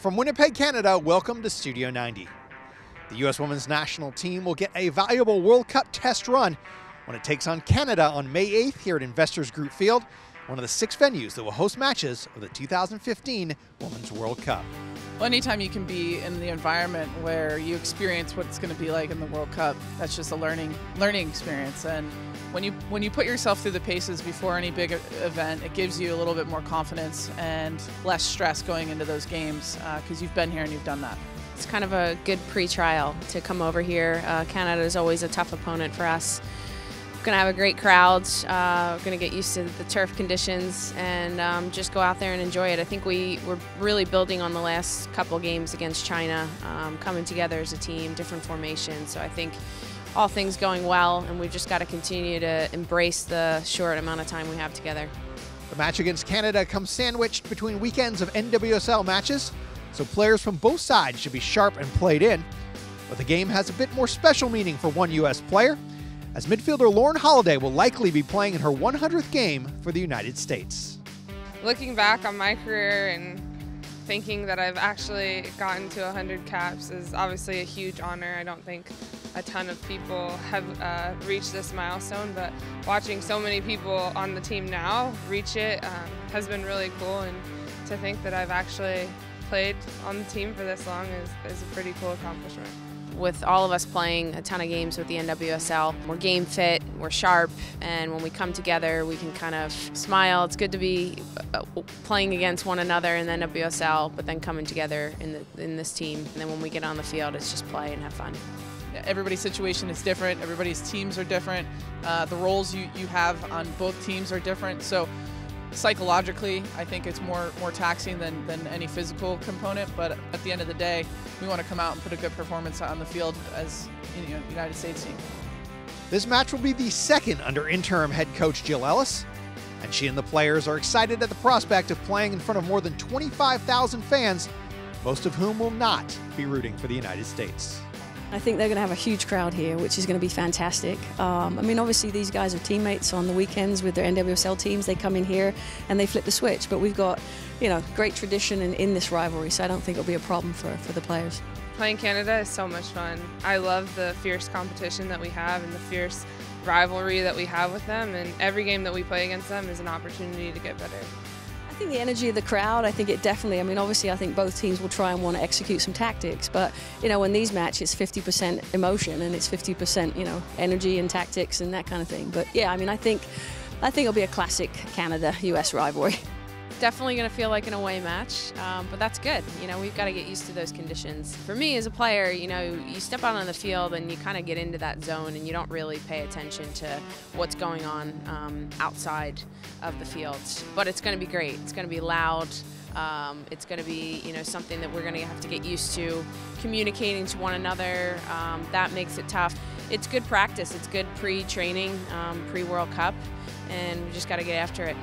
From Winnipeg, Canada, welcome to Studio 90. The U.S. Women's National Team will get a valuable World Cup test run when it takes on Canada on May 8th here at Investors Group Field, one of the 6 venues that will host matches of the 2015 Women's World Cup. Well, anytime you can be in the environment where you experience what it's going to be like in the World Cup, that's just a learning experience. And when you put yourself through the paces before any big event, it gives you a little bit more confidence and less stress going into those games because you've been here and you've done that. It's kind of a good pre-trial to come over here. Canada is always a tough opponent for us. We're going to have a great crowd. We're going to get used to the turf conditions and just go out there and enjoy it. I think we're really building on the last couple games against China, coming together as a team, different formations. So I think all things going well, and we've just got to continue to embrace the short amount of time we have together. The match against Canada comes sandwiched between weekends of NWSL matches, so players from both sides should be sharp and played in. But the game has a bit more special meaning for one U.S. player, as midfielder Lauren Holiday will likely be playing in her 100th game for the United States. Looking back on my career and thinking that I've actually gotten to 100 caps is obviously a huge honor. I don't think a ton of people have reached this milestone, but watching so many people on the team now reach it has been really cool, and to think that I've actually played on the team for this long is a pretty cool accomplishment. With all of us playing a ton of games with the NWSL, we're game fit, we're sharp, and when we come together we can kind of smile. It's good to be playing against one another in the NWSL, but then coming together in this team. And then when we get on the field, it's just play and have fun. Everybody's situation is different, everybody's teams are different, the roles you have on both teams are different. So psychologically, I think it's more taxing than any physical component, but at the end of the day, we want to come out and put a good performance on the field as United States team. This match will be the second under interim head coach Jill Ellis, and she and the players are excited at the prospect of playing in front of more than 25,000 fans, most of whom will not be rooting for the United States. I think they're going to have a huge crowd here, which is going to be fantastic. I mean, obviously these guys are teammates on the weekends with their NWSL teams. They come in here and they flip the switch, but we've got, great tradition in this rivalry, so I don't think it'll be a problem for the players. Playing Canada is so much fun. I love the fierce competition that we have and the fierce rivalry that we have with them, and every game that we play against them is an opportunity to get better. I think the energy of the crowd, I think it definitely, obviously I think both teams will try and want to execute some tactics, but, in these matches, 50% emotion and it's 50%, energy and tactics and that kind of thing. But yeah, I think it'll be a classic Canada-US rivalry. Definitely going to feel like an away match, but that's good. We've got to get used to those conditions. For me as a player, you step out on the field and you kind of get into that zone and you don't really pay attention to what's going on outside of the field. But it's going to be great. It's going to be loud. It's going to be, something that we're going to have to get used to. Communicating to one another, that makes it tough. It's good practice. It's good pre-training, pre-World Cup, and we just got to get after it.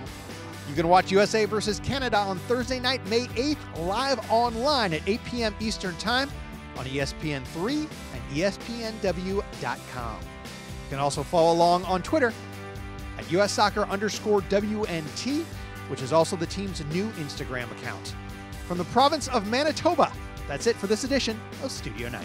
You can watch USA versus Canada on Thursday night, May 8th, live online at 8 p.m. Eastern Time on ESPN3 and ESPNW.com. You can also follow along on Twitter at USSoccer_WNT, which is also the team's new Instagram account. From the province of Manitoba, that's it for this edition of Studio 90.